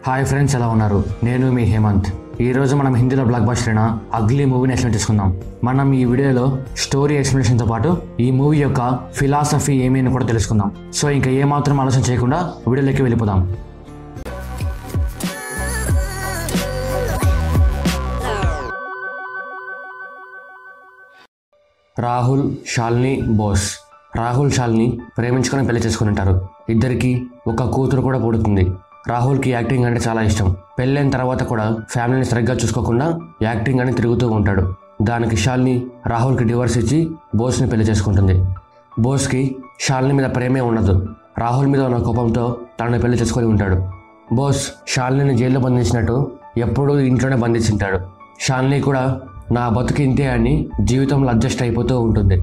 Hi friends, ఎలా ఉన్నారు? నేను మీ హేమంత్. ఈరోజు మనం హిందీలో బ్లాక్ బస్టర్ అయిన అగ్లీ మూవీని ఎక్స్ప్లెయిన్ చేసుకుందాం. మనం ఈ వీడియోలో స్టోరీ ఎక్స్ప్లెనేషన్తో పాటు ఈ మూవీ యొక్క ఫిలాసఫీ ఏమి అని కూడా తెలుసుకుందాం. సో ఇంకా ఏమాత్రం ఆలోచన చేయకుండా వీడియోలోకి వెళ్ళిపోదాం. రాహుల్, శాలిని, బోస్. రాహుల్, శాలిని ప్రేమించుకొని పెళ్లి చేసుకుని ఉంటారు. ఇద్దరికి ఒక కూతురు కూడా పుడుతుంది. రాహుల్కి యాక్టింగ్ అంటే చాలా ఇష్టం. పెళ్ళైన తర్వాత కూడా ఫ్యామిలీని సరిగ్గా చూసుకోకుండా యాక్టింగ్ అని తిరుగుతూ ఉంటాడు. దానికి శాలిని రాహుల్కి డివోర్స్ ఇచ్చి బోస్ని పెళ్లి చేసుకుంటుంది. బోస్కి శాలిని మీద ప్రేమే ఉండదు. రాహుల్ మీద ఉన్న కోపంతో తనని పెళ్లి చేసుకొని ఉంటాడు. బోస్ శాలిని జైల్లో బంధించినట్టు ఎప్పుడూ ఇంట్లోనే బంధించుంటాడు. శాలిని కూడా నా బతుకు ఇంతే అని జీవితంలో అడ్జస్ట్ అయిపోతూ ఉంటుంది.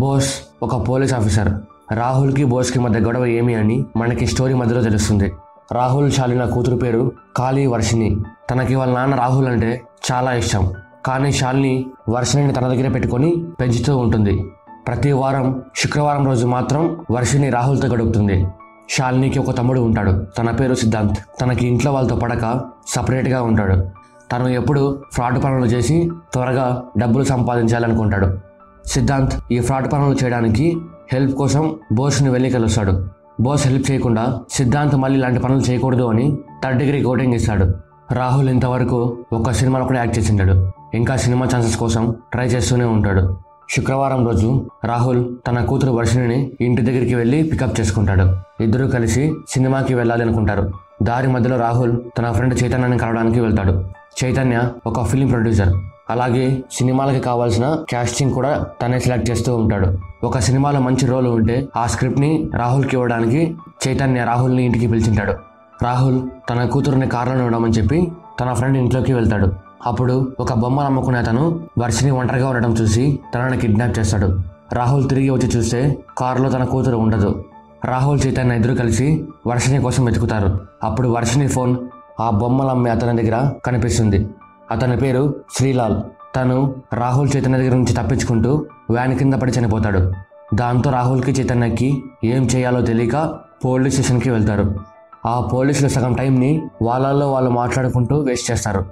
బోస్ ఒక పోలీస్ ఆఫీసర్. రాహుల్కి బోస్కి మధ్య గొడవ ఏమి అని మనకి స్టోరీ మధ్యలో తెలుస్తుంది. రాహుల్ శాలిని కూతురు పేరు కాళీ వర్షిణి. తనకి వాళ్ళ నాన్న రాహుల్ అంటే చాలా ఇష్టం. కానీ శాలిని వర్షిణిని తన దగ్గర పెట్టుకొని పెంచుతూ ఉంటుంది. ప్రతి వారం శుక్రవారం రోజు మాత్రం వర్షిణి రాహుల్తో గడుపుతుంది. శాలినికి ఒక తమ్ముడు ఉంటాడు. తన పేరు సిద్ధాంత్. తనకి ఇంట్లో వాళ్ళతో పడక సపరేట్గా ఉంటాడు. తను ఎప్పుడు ఫ్రాడ్ పనులు చేసి త్వరగా డబ్బులు సంపాదించాలనుకుంటాడు. సిద్ధాంత్ ఈ ఫ్రాడ్ పనులు చేయడానికి హెల్ప్ కోసం బోస్ని వెళ్ళి కలుస్తాడు. బోస్ హెల్ప్ చేయకుండా సిద్ధాంత్ మళ్ళీ ఇలాంటి పనులు చేయకూడదు అని 3rd డిగ్రీ కోటింగ్ ఇస్తాడు. రాహుల్ ఇంతవరకు ఒక సినిమాలో కూడా యాక్ట్ చేసింటాడు. ఇంకా సినిమా ఛాన్సెస్ కోసం ట్రై చేస్తూనే ఉంటాడు. శుక్రవారం రోజు రాహుల్ తన కూతురు వర్షిణిని ఇంటి దగ్గరికి వెళ్ళి పికప్ చేసుకుంటాడు. ఇద్దరూ కలిసి సినిమాకి వెళ్ళాలి అనుకుంటారు. దారి మధ్యలో రాహుల్ తన ఫ్రెండ్ చైతన్యని కలవడానికి వెళ్తాడు. చైతన్య ఒక ఫిలిం ప్రొడ్యూసర్. అలాగే సినిమాలకి కావాల్సిన క్యాస్టింగ్ కూడా తనే సెలెక్ట్ చేస్తూ ఉంటాడు. ఒక సినిమాలో మంచి రోల్ ఉంటే ఆ స్క్రిప్ట్ని రాహుల్కి ఇవ్వడానికి చైతన్య రాహుల్ని ఇంటికి పిలిచింటాడు. రాహుల్ తన కూతురుని కారులో ఉండమని చెప్పి తన ఫ్రెండ్ ఇంట్లోకి వెళ్తాడు. అప్పుడు ఒక బొమ్మలు అమ్ముకునే అతను వర్షిని ఒంటరిగా ఉండడం చూసి తనని కిడ్నాప్ చేస్తాడు. రాహుల్ తిరిగి వచ్చి చూస్తే కారులో తన కూతురు ఉండదు. రాహుల్, చైతన్య ఇద్దరు కలిసి వర్షిని కోసం వెతుకుతారు. అప్పుడు వర్షిని ఫోన్ ఆ బొమ్మలు అమ్మే అతని దగ్గర కనిపిస్తుంది. అతని పేరు శ్రీలాల్. తను రాహుల్, చైతన్య దగ్గర నుంచి తప్పించుకుంటూ వ్యాన్ కింద పడి చనిపోతాడు. దాంతో రాహుల్కి, చైతన్యకి ఏం చేయాలో తెలియక పోలీస్ స్టేషన్కి వెళ్తారు. ఆ పోలీసులు సగం టైంని వాళ్ళల్లో వాళ్ళు మాట్లాడుకుంటూ వేస్ట్ చేస్తారు.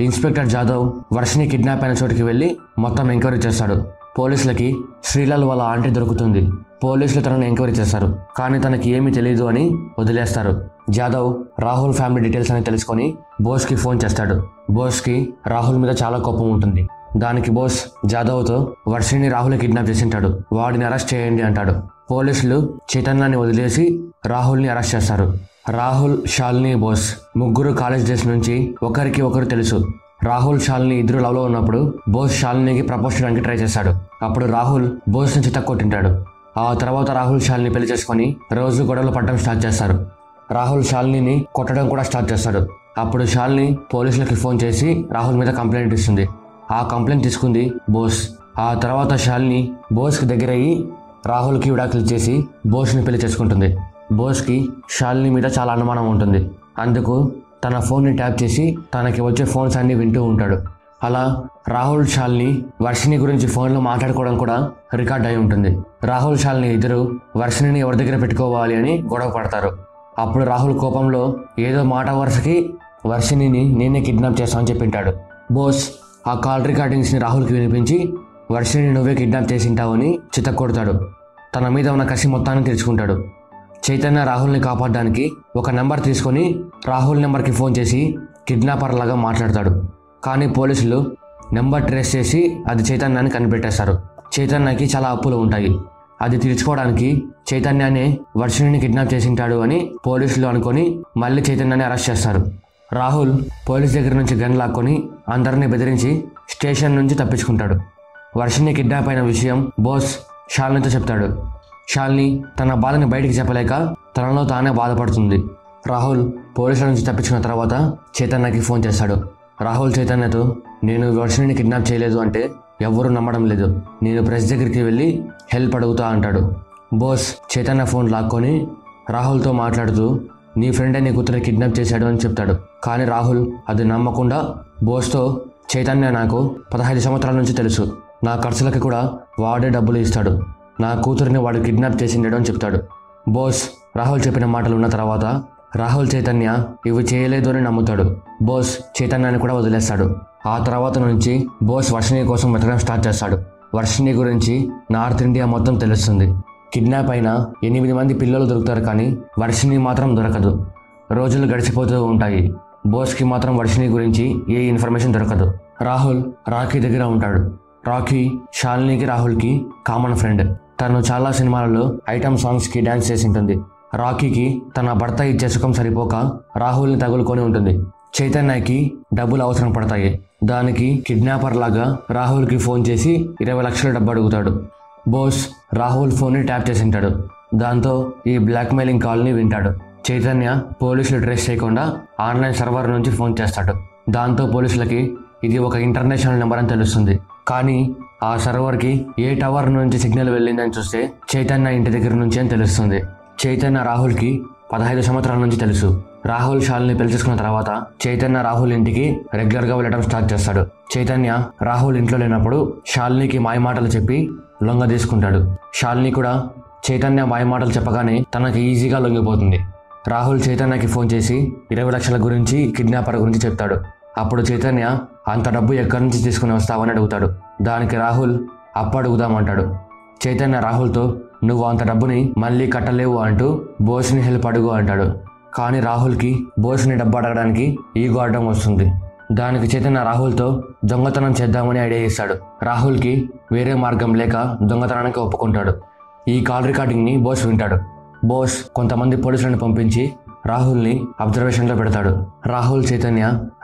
ఇన్స్పెక్టర్ జాదవ్ వర్షిని కిడ్నాప్ అయిన చోటుకి వెళ్ళి మొత్తం ఎంక్వైరీ చేస్తాడు. పోలీసులకి శ్రీలాల్ వాళ్ళ ఆంటీ దొరుకుతుంది. పోలీసులు తనని ఎంక్వైరీ చేస్తారు. కానీ తనకి ఏమీ తెలియదు అని వదిలేస్తారు. జాదవ్ రాహుల్ ఫ్యామిలీ డీటెయిల్స్ అని తెలుసుకొని బోస్కి ఫోన్ చేస్తాడు. బోస్కి రాహుల్ మీద చాలా కోపం ఉంటుంది. దానికి బోస్ జాదవ్తో వర్షిని రాహుల్ కిడ్నాప్ చేసింటాడు, వాడిని అరెస్ట్ చేయండి అంటాడు. పోలీసులు చైతన్యాన్ని వదిలేసి రాహుల్ని అరెస్ట్ చేస్తారు. రాహుల్, శాలిని, బోస్ ముగ్గురు కాలేజ్ డేస్ నుంచి ఒకరికి ఒకరు తెలుసు. రాహుల్, శాలిని ఇద్దరు లవ్లో ఉన్నప్పుడు బోస్ శాలినికి ప్రపోజ్ చేయడానికి ట్రై చేశాడు. అప్పుడు రాహుల్ బోస్ని చితక్కొట్టింటాడు. ఆ తర్వాత రాహుల్ శాలిని పెళ్లి చేసుకొని రోజు గొడవలు పడడం స్టార్ట్ చేస్తారు. రాహుల్ శాలిని కొట్టడం కూడా స్టార్ట్ చేస్తాడు. అప్పుడు శాలిని పోలీసులకి ఫోన్ చేసి రాహుల్ మీద కంప్లైంట్ ఇస్తుంది. ఆ కంప్లైంట్ తీసుకుంది బోస్. ఆ తర్వాత శాలిని బోస్కి దగ్గర అయ్యి రాహుల్కి విడాకులు చేసి బోస్ని పెళ్లి చేసుకుంటుంది. బోస్కి శాలిని మీద చాలా అనుమానం ఉంటుంది. అందుకు తన ఫోన్ని ట్యాప్ చేసి తనకి వచ్చే ఫోన్స్ అన్ని వింటూ ఉంటాడు. అలా రాహుల్, శాలిని వర్షిని గురించి ఫోన్లో మాట్లాడుకోవడం కూడా రికార్డ్ అయి ఉంటుంది. రాహుల్, శాలిని ఇద్దరు వర్షిని ఎవరి దగ్గర పెట్టుకోవాలి అని గొడవ పడతారు. అప్పుడు రాహుల్ కోపంలో ఏదో మాట వరుసకి వర్షిని నేనే కిడ్నాప్ చేస్తామని చెప్పింటాడు. బోస్ ఆ కాల్ రికార్డింగ్స్ని రాహుల్కి వినిపించి వర్షిని నువ్వే కిడ్నాప్ చేసింటావని చితక్కొడతాడు. తన మీద ఉన్న కసి మొత్తాన్ని తీర్చుకుంటాడు. చైతన్య రాహుల్ని కాపాడడానికి ఒక నెంబర్ తీసుకొని రాహుల్ నెంబర్కి ఫోన్ చేసి కిడ్నాపర్ లాగా మాట్లాడతాడు. కానీ పోలీసులు నెంబర్ ట్రేస్ చేసి అది చైతన్యాన్ని కనిపెట్టేస్తారు. చైతన్యకి చాలా అప్పులు ఉంటాయి. అది తీర్చుకోవడానికి చైతన్యాన్ని వర్షిని కిడ్నాప్ చేసింటాడు అని పోలీసులు అనుకొని మళ్ళీ చైతన్యాన్ని అరెస్ట్ చేస్తారు. రాహుల్ పోలీస్ దగ్గర నుంచి గన్ లాక్కొని అందరినీ బెదిరించి స్టేషన్ నుంచి తప్పించుకుంటాడు. వర్షిని కిడ్నాప్ అయిన విషయం బోస్ శాలినితో చెప్తాడు. శాలిని తన బాధని బయటికి చెప్పలేక తనలో తానే బాధపడుతుంది. రాహుల్ పోలీసుల నుంచి తప్పించుకున్న తర్వాత చైతన్యకి ఫోన్ చేస్తాడు. రాహుల్ చైతన్యతో నేను వర్షిని కిడ్నాప్ చేయలేదు అంటే ఎవ్వరూ నమ్మడం లేదు, నేను ప్రెస్ దగ్గరికి వెళ్ళి హెల్ప్ అడుగుతా అంటాడు. బోస్ చైతన్య ఫోన్ లాక్కొని రాహుల్తో మాట్లాడుతూ నీ ఫ్రెండే నీ కూతురు కిడ్నాప్ చేశాడు అని చెప్తాడు. కానీ రాహుల్ అది నమ్మకుండా బోస్తో చైతన్య నాకు 15 సంవత్సరాల నుంచి తెలుసు, నా ఖర్చులకి కూడా వాడే డబ్బులు ఇస్తాడు, నా కూతురిని వాడు కిడ్నాప్ చేసిండాడు అని చెప్తాడు. బోస్ రాహుల్ చెప్పిన మాటలు ఉన్న తర్వాత రాహుల్ చైతన్య ఇవి చేయలేదు అని నమ్ముతాడు. బోస్ చైతన్యాన్ని కూడా వదిలేస్తాడు. ఆ తర్వాత నుంచి బోస్ వర్షిణి కోసం వెతకడం స్టార్ట్ చేస్తాడు. వర్షిణి గురించి నార్త్ ఇండియా మొత్తం తెలుస్తుంది. కిడ్నాప్ అయిన 8 మంది పిల్లలు దొరుకుతారు, కానీ వర్షిణి మాత్రం దొరకదు. రోజులు గడిచిపోతూ ఉంటాయి. బోస్కి మాత్రం వర్షిణి గురించి ఏ ఇన్ఫర్మేషన్ దొరకదు. రాహుల్ రాఖీ దగ్గర ఉంటాడు. రాఖీ శాలినికి రాహుల్కి కామన్ ఫ్రెండ్. తను చాలా సినిమాలలో ఐటమ్ సాంగ్స్కి డ్యాన్స్ చేసి ఉంటుంది. రాఖీకి తన భర్త ఇచ్చే సుఖం సరిపోక రాహుల్ని తగులుకొని ఉంటుంది. చైతన్యకి డబ్బులు అవసరం పడతాయి. దానికి కిడ్నాపర్ లాగా రాహుల్కి ఫోన్ చేసి 20 లక్షల డబ్బు అడుగుతాడు. బోస్ రాహుల్ ఫోన్ని ట్యాప్ చేసి ఉంటాడు. దాంతో ఈ బ్లాక్మెయిలింగ్ కాల్ని వింటాడు. చైతన్య పోలీసులు ట్రేస్ చేయకుండా ఆన్లైన్ సర్వర్ నుంచి ఫోన్ చేస్తాడు. దాంతో పోలీసులకి ఇది ఒక ఇంటర్నేషనల్ నెంబర్ అని తెలుస్తుంది. కానీ ఆ సర్వర్కి ఏ టవర్ నుంచి సిగ్నల్ వెళ్ళిందని చూస్తే చైతన్య ఇంటి దగ్గర నుంచి అని తెలుస్తుంది. చైతన్య రాహుల్కి 15 సంవత్సరాల నుంచి తెలుసు. రాహుల్ శాలిని పెళ్లి చేసుకున్న తర్వాత చైతన్య రాహుల్ ఇంటికి రెగ్యులర్గా వెళ్ళడం స్టార్ట్ చేస్తాడు. చైతన్య రాహుల్ ఇంట్లో లేనప్పుడు శాలినికి మాయమాటలు చెప్పి లొంగ తీసుకుంటాడు. శాలిని కూడా చైతన్య మాయమాటలు చెప్పగానే తనకి ఈజీగా లొంగిపోతుంది. రాహుల్ చైతన్యకి ఫోన్ చేసి 20 లక్షల గురించి కిడ్నాపర్ గురించి చెప్తాడు. అప్పుడు చైతన్య అంత డబ్బు ఎక్కడి నుంచి తీసుకుని వస్తావని అడుగుతాడు. దానికి రాహుల్ అప్పు అడుగుదామంటాడు. చైతన్య రాహుల్తో నువ్వు అంత డబ్బుని మళ్ళీ కట్టలేవు అంటూ బోస్ని హెల్ప్ అడుగు అంటాడు. కానీ రాహుల్కి బోస్ని డబ్బు అడగడానికి ఈగో అడ్డం వస్తుంది. దానికి చైతన్య రాహుల్తో దొంగతనం చేద్దామని ఐడియా ఇస్తాడు. రాహుల్కి వేరే మార్గం లేక దొంగతనానికి ఒప్పుకుంటాడు. ఈ కాల్ రికార్డింగ్ని బోస్ వింటాడు. బోస్ కొంతమంది పోలీసులను పంపించి రాహుల్ని అబ్జర్వేషన్లో పెడతాడు. రాహుల్ చైతన్య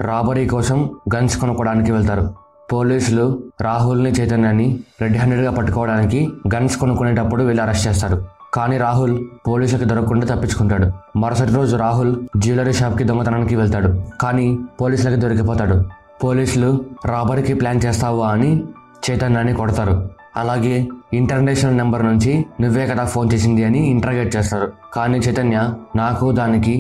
రాబరీ కోసం గన్స్ కొనుక్కోవడానికి వెళ్తారు. పోలీసులు రాహుల్ని చైతన్యాన్ని రెడ్ హ్యాండెడ్గా పట్టుకోవడానికి గన్స్ కొనుక్కునేటప్పుడు వీళ్ళు అరెస్ట్ చేస్తారు. కానీ రాహుల్ పోలీసులకు దొరకకుండా తప్పించుకుంటాడు. మరుసటి రోజు రాహుల్ జ్యువెలరీ షాప్కి దొంగతనానికి వెళ్తాడు. కానీ పోలీసులకి దొరికిపోతాడు. పోలీసులు రాబరీకి ప్లాన్ చేస్తావా అని చైతన్యాన్ని కొడతారు. అలాగే ఇంటర్నేషనల్ నెంబర్ నుంచి నువ్వే కదా ఫోన్ చేసింది అని ఇంటర్గేట్ చేస్తారు. కానీ చైతన్య నాకు దానికి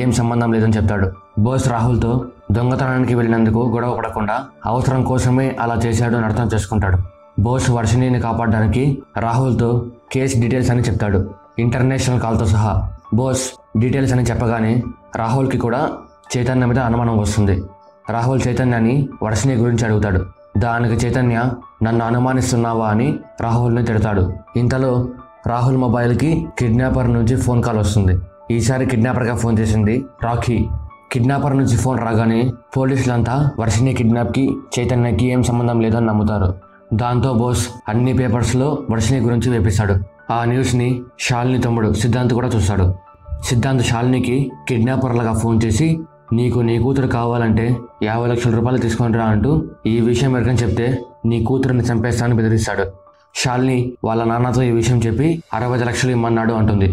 ఏం సంబంధం లేదని చెప్తాడు. బోస్ రాహుల్తో దొంగతనానికి వెళ్ళినందుకు గొడవ పడకుండా అవసరం కోసమే అలా చేశాడు అని అర్థం చేసుకుంటాడు. బోస్ వర్షిణిని కాపాడడానికి రాహుల్తో కేస్ డీటెయిల్స్ అని చెప్తాడు, ఇంటర్నేషనల్ కాల్తో సహా. బోస్ డీటెయిల్స్ అని చెప్పగానే రాహుల్కి కూడా చైతన్య మీద అనుమానం వస్తుంది. రాహుల్ చైతన్యాన్ని వర్షిణి గురించి అడుగుతాడు. దానికి చైతన్య నన్ను అనుమానిస్తున్నావా అని రాహుల్ని తిడతాడు. ఇంతలో రాహుల్ మొబైల్కి కిడ్నాపర్ నుంచి ఫోన్ కాల్ వస్తుంది. ఈసారి కిడ్నాపర్గా ఫోన్ చేసింది రాఖీ. కిడ్నాపర్ నుంచి ఫోన్ రాగానే పోలీసులంతా వర్షిణి కిడ్నాప్కి చైతన్యకి ఏం సంబంధం లేదని నమ్ముతారు. దాంతో బోస్ అన్ని పేపర్స్లో వర్షిణి గురించి వేపిస్తాడు. ఆ న్యూస్ని శాలిని తమ్ముడు సిద్ధాంత్ కూడా చూస్తాడు. సిద్ధాంత్ శాలినికి కిడ్నాపర్లుగా ఫోన్ చేసి నీకు నీ కూతురు కావాలంటే 50 లక్షల రూపాయలు తీసుకొని రా అంటూ ఈ విషయం ఎవరికని చెప్తే నీ కూతురుని చంపేస్తానని బెదిరిస్తాడు. శాలిని వాళ్ళ నాన్నతో ఈ విషయం చెప్పి 60 లక్షలు ఇమ్మన్నాడు అంటుంది.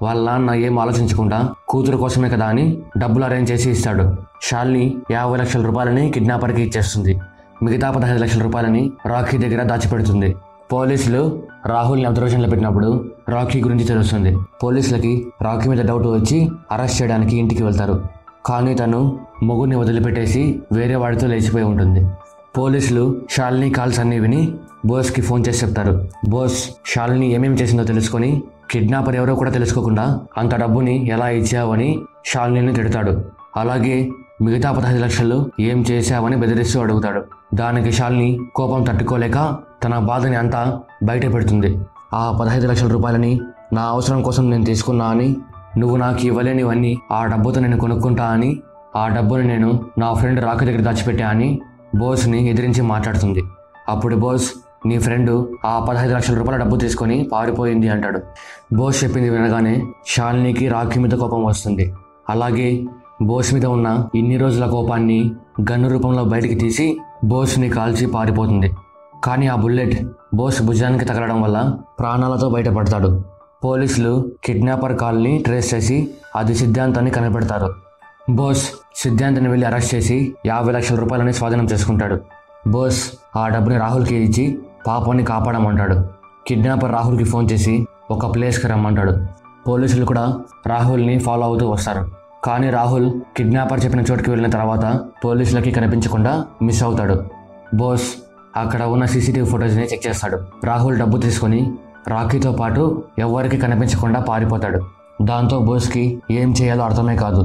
వాళ్ళ నాన్న ఏం ఆలోచించకుండా కూతురు కోసమే కదా అని డబ్బులు అరేంజ్ చేసి ఇస్తాడు. శాలిని 50 లక్షల రూపాయలని కిడ్నాపర్కి ఇచ్చేస్తుంది. మిగతా 15 లక్షల రూపాయలని రాఖీ దగ్గర దాచిపెడుతుంది. పోలీసులు రాహుల్ని అబ్జర్వేషన్లో పెట్టినప్పుడు రాఖీ గురించి తెలుస్తుంది. పోలీసులకి రాఖీ మీద డౌట్ వచ్చి అరెస్ట్ చేయడానికి ఇంటికి వెళ్తారు. కానీ తను మొగుడిని వదిలిపెట్టేసి వేరే వాడితో లేచిపోయి ఉంటుంది. పోలీసులు శాలిని కాల్స్ అన్నీ విని బోస్కి ఫోన్ చేసి చెప్తారు. బోస్ శాలిని ఏమేమి చేసిందో తెలుసుకొని కిడ్నాపర్ ఎవరో కూడా తెలుసుకోకుండా అంత డబ్బుని ఎలా ఇచ్చావని శాలిని తిడతాడు. అలాగే మిగతా 15 లక్షలు ఏం చేశావని బెదిరిస్తూ అడుగుతాడు. దానికి శాలిని కోపం తట్టుకోలేక తన బాధని అంతా బయట పెడుతుంది. ఆ 15 లక్షల రూపాయలని నా అవసరం కోసం నేను తీసుకున్నా అని, నువ్వు నాకు ఇవ్వలేనివన్నీ ఆ డబ్బుతో నేను కొనుక్కుంటా అని, ఆ డబ్బుని నేను నా ఫ్రెండ్ రాఖీ దగ్గర దాచిపెట్టా అని బోస్ని ఎదిరించి మాట్లాడుతుంది. అప్పుడు బోస్ నీ ఫ్రెండ్ ఆ 15 లక్షల రూపాయల డబ్బు తీసుకొని పారిపోయింది అంటాడు. బోస్ చెప్పింది వినగానే శాలినికి రాఖీ మీద కోపం వస్తుంది. అలాగే బోస్ మీద ఉన్న ఇన్ని రోజుల కోపాన్ని గన్ను రూపంలో బయటికి తీసి బోస్ని కాల్చి పారిపోతుంది. కానీ ఆ బుల్లెట్ బోస్ భుజానికి తగలడం వల్ల ప్రాణాలతో బయటపడతాడు. పోలీసులు కిడ్నాపర్ కాల్ని ట్రేస్ చేసి అది సిద్ధాంత్ అని కనిపెడతారు. బోస్ సిద్ధాంత్ని వెళ్ళి అరెస్ట్ చేసి 50 లక్షల రూపాయలని స్వాధీనం చేసుకుంటాడు. బోస్ ఆ డబ్బుని రాహుల్కి ఇచ్చి పాపాన్ని కాపాడమంటాడు. కిడ్నాపర్ రాహుల్కి ఫోన్ చేసి ఒక ప్లేస్కి రమ్మంటాడు. పోలీసులు కూడా రాహుల్ని ఫాలో అవుతూ వస్తారు. కానీ రాహుల్ కిడ్నాపర్ చెప్పిన చోటుకి వెళ్ళిన తర్వాత పోలీసులకి కనిపించకుండా మిస్ అవుతాడు. బోస్ అక్కడ ఉన్న సీసీటీవీ ఫుటేజ్ని చెక్ చేస్తాడు. రాహుల్ డబ్బు తీసుకొని రాఖీతో పాటు ఎవరికి కనిపించకుండా పారిపోతాడు. దాంతో బోస్కి ఏం చేయాలో అర్థమే కాదు.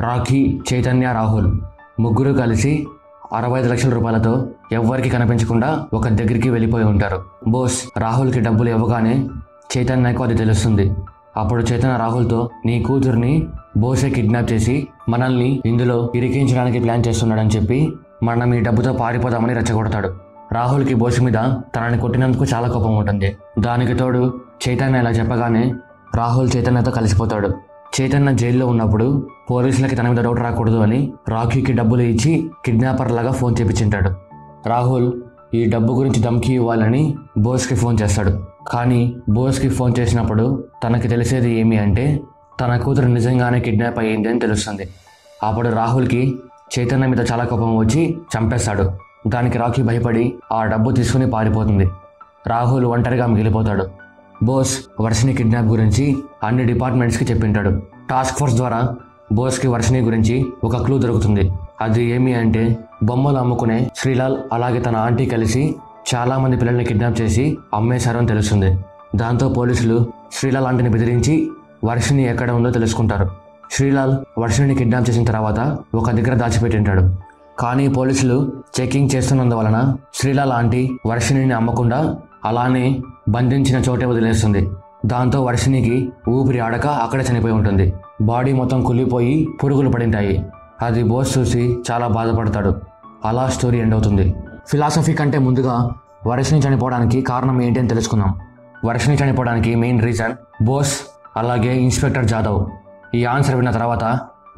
రాఖీ, చైతన్య, రాహుల్ ముగ్గురు కలిసి 65 లక్షల రూపాయలతో ఎవ్వరికి కనిపించకుండా ఒక దగ్గరికి వెళ్ళిపోయి ఉంటారు. బోస్ రాహుల్కి డబ్బులు ఇవ్వగానే చైతన్యకు అది తెలుస్తుంది. అప్పుడు చైతన్య రాహుల్తో, నీ కూతుర్ని బోసే కిడ్నాప్ చేసి మనల్ని ఇందులో ఇరికించడానికి ప్లాన్ చేస్తున్నాడని చెప్పి మనం ఈ డబ్బుతో పారిపోదామని రెచ్చగొడతాడు. రాహుల్కి బోస్ మీద తనని కొట్టినందుకు చాలా కోపం ఉంటుంది. దానికి తోడు చైతన్య ఇలా చెప్పగానే రాహుల్ చైతన్యతో కలిసిపోతాడు. చైతన్య జైల్లో ఉన్నప్పుడు పోలీసులకి తన మీద డౌట్ రాకూడదు అని రాఖీకి డబ్బులు ఇచ్చి కిడ్నాపర్ లాగా ఫోన్ చేపించింటాడు. రాహుల్ ఈ డబ్బు గురించి ధమ్కీ ఇవ్వాలని బోస్కి ఫోన్ చేస్తాడు. కానీ బోస్కి ఫోన్ చేసినప్పుడు తనకి తెలిసేది ఏమి అంటే తన కూతురు నిజంగానే కిడ్నాప్ అయ్యింది అని తెలుస్తుంది. అప్పుడు రాహుల్కి చైతన్య మీద చాలా కోపం వచ్చి చంపేస్తాడు. దానికి రాఖీ భయపడి ఆ డబ్బు తీసుకుని పారిపోతుంది. రాహుల్ ఒంటరిగా మిగిలిపోతాడు. బోస్ వర్షిని కిడ్నాప్ గురించి అన్ని డిపార్ట్మెంట్స్కి చెప్పింటాడు. టాస్క్ ఫోర్స్ ద్వారా బోస్కి వర్షిని గురించి ఒక క్లూ దొరుకుతుంది. అది ఏమి అంటే బొమ్మలు అమ్ముకునే శ్రీలాల్ అలాగే తన ఆంటీ కలిసి చాలా మంది పిల్లల్ని కిడ్నాప్ చేసి అమ్మేశారు అని తెలుస్తుంది. దాంతో పోలీసులు శ్రీలాల్ ఆంటీని బెదిరించి వర్షిని ఎక్కడ ఉందో తెలుసుకుంటారు. శ్రీలాల్ వర్షిని కిడ్నాప్ చేసిన తర్వాత ఒక దగ్గర దాచిపెట్టింటాడు. కానీ పోలీసులు చెకింగ్ చేస్తున్నందువలన శ్రీలాల్ ఆంటీ వర్షిని అమ్మకుండా అలానే బంధించిన చోటే వదిలేస్తుంది. దాంతో వర్షినికి ఊపిరి ఆడక అక్కడే చనిపోయి ఉంటుంది. బాడీ మొత్తం కుళ్ళిపోయి పురుగులు పడింటాయి. అది బోస్ చూసి చాలా బాధపడతాడు. అలా స్టోరీ ఎండ్ అవుతుంది. ఫిలాసఫీ కంటే ముందుగా వర్షిని చనిపోవడానికి కారణం ఏంటి అని తెలుసుకుందాం. వర్షిని చనిపోవడానికి మెయిన్ రీజన్ బోస్ అలాగే ఇన్స్పెక్టర్ జాదవ్. ఈ ఆన్సర్ విన్న తర్వాత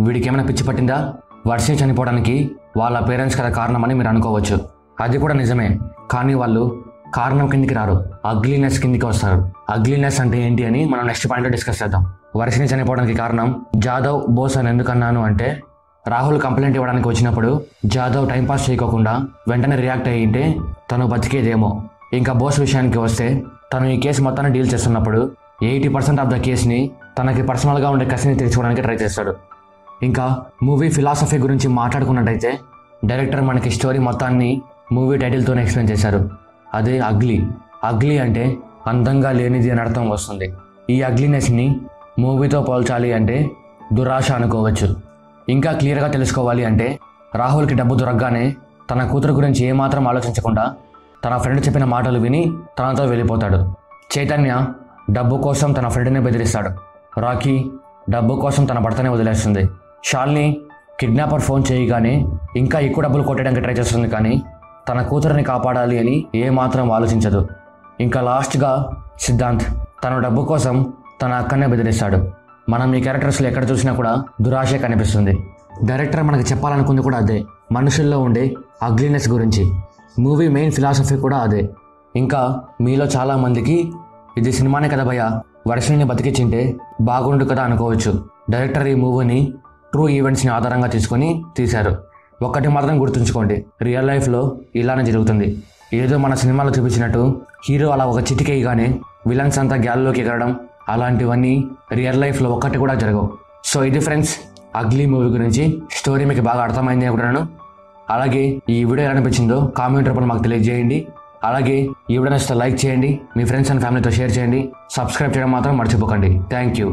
వీడికి ఏమైనా పిచ్చి పట్టిందా? వర్షిని చనిపోవడానికి వాళ్ళ పేరెంట్స్ కదా కారణమని మీరు అనుకోవచ్చు. అది కూడా నిజమే. కానీ వాళ్ళు కారణం కిందికి రారు, అగ్లీనెస్ కిందికి వస్తారు. అగ్లీనెస్ అంటే ఏంటి అని మనం నెక్స్ట్ పాయింట్లో డిస్కస్ చేద్దాం. వర్షిని చనిపోవడానికి కారణం జాదవ్, బోస్ అని ఎందుకన్నాను అంటే రాహుల్ కంప్లైంట్ ఇవ్వడానికి వచ్చినప్పుడు జాదవ్ టైంపాస్ చేయకోకుండా వెంటనే రియాక్ట్ అయ్యింటే తను బతికేదేమో. ఇంకా బోస్ విషయానికి వస్తే తను ఈ కేసు మొత్తాన్ని డీల్ చేస్తున్నప్పుడు 80% ఆఫ్ ద కేసుని తనకి పర్సనల్గా ఉండే కసిని తీర్చుకోవడానికి ట్రై చేస్తాడు. ఇంకా మూవీ ఫిలాసఫీ గురించి మాట్లాడుకున్నట్టయితే డైరెక్టర్ మనకి స్టోరీ మొత్తాన్ని మూవీ టైటిల్తోనే ఎక్స్ప్లెయిన్ చేశారు. అదే అగ్లీ. అగ్లీ అంటే అందంగా లేనిది అని అర్థం వస్తుంది. ఈ అగ్లీనెస్ని మూవీతో పోల్చాలి అంటే దురాశ అనుకోవచ్చు. ఇంకా క్లియర్గా తెలుసుకోవాలి అంటే రాహుల్కి డబ్బు దొరకగానే తన కూతురు గురించి ఏమాత్రం ఆలోచించకుండా తన ఫ్రెండ్ చెప్పిన మాటలు విని తనతో వెళ్ళిపోతాడు. చైతన్య డబ్బు కోసం తన ఫ్రెండ్ని బెదిరిస్తాడు. రాఖీ డబ్బు కోసం తన భర్తనే వదిలేస్తుంది. శాలిని కిడ్నాపర్ ఫోన్ చేయగానే ఇంకా ఎక్కువ డబ్బులు కొట్టడానికి ట్రై చేస్తుంది, కానీ తన కూతురిని కాపాడాలి అని ఏమాత్రం ఆలోచించదు. ఇంకా లాస్ట్గా సిద్ధాంత్ తన డబ్బు కోసం తన అక్కనే బెదిరిస్తాడు. మనం ఈ క్యారెక్టర్స్లో ఎక్కడ చూసినా కూడా దురాశ కనిపిస్తుంది. డైరెక్టర్ మనకు చెప్పాలనుకుంది కూడా అదే, మనుషుల్లో ఉండే అగ్లీనెస్ గురించి. మూవీ మెయిన్ ఫిలాసఫీ కూడా అదే. ఇంకా మీలో చాలామందికి ఇది సినిమానే కదా భయ్యా, వర్షిని బతికించింటే బాగుండు కదా అనుకోవచ్చు. డైరెక్టర్ ఈ మూవీని ట్రూ ఈవెంట్స్ని ఆధారంగా తీసుకొని తీశారు. ఒక్కటి మాత్రం గుర్తుంచుకోండి, రియల్ లైఫ్లో ఇలానే జరుగుతుంది. ఏదో మన సినిమాలో చూపించినట్టు హీరో అలా ఒక చిటికేయగానే విలన్స్ అంతా గ్యాల్లోకి ఎగరడం అలాంటివన్నీ రియల్ లైఫ్లో ఒక్కటి కూడా జరగవు. సో ఇది ఫ్రెండ్స్ అగ్లీ మూవీ గురించి స్టోరీ మీకు బాగా అర్థమైంది అనుకుంటున్నాను. అలాగే ఈ వీడియో ఎలా అనిపించిందో కామెంట్ రూపంలో మాకు తెలియజేయండి. అలాగే ఈ వీడియో నచ్చితే లైక్ చేయండి, మీ ఫ్రెండ్స్ అండ్ ఫ్యామిలీతో షేర్ చేయండి, సబ్స్క్రైబ్ చేయడం మాత్రం మర్చిపోకండి. Thank you.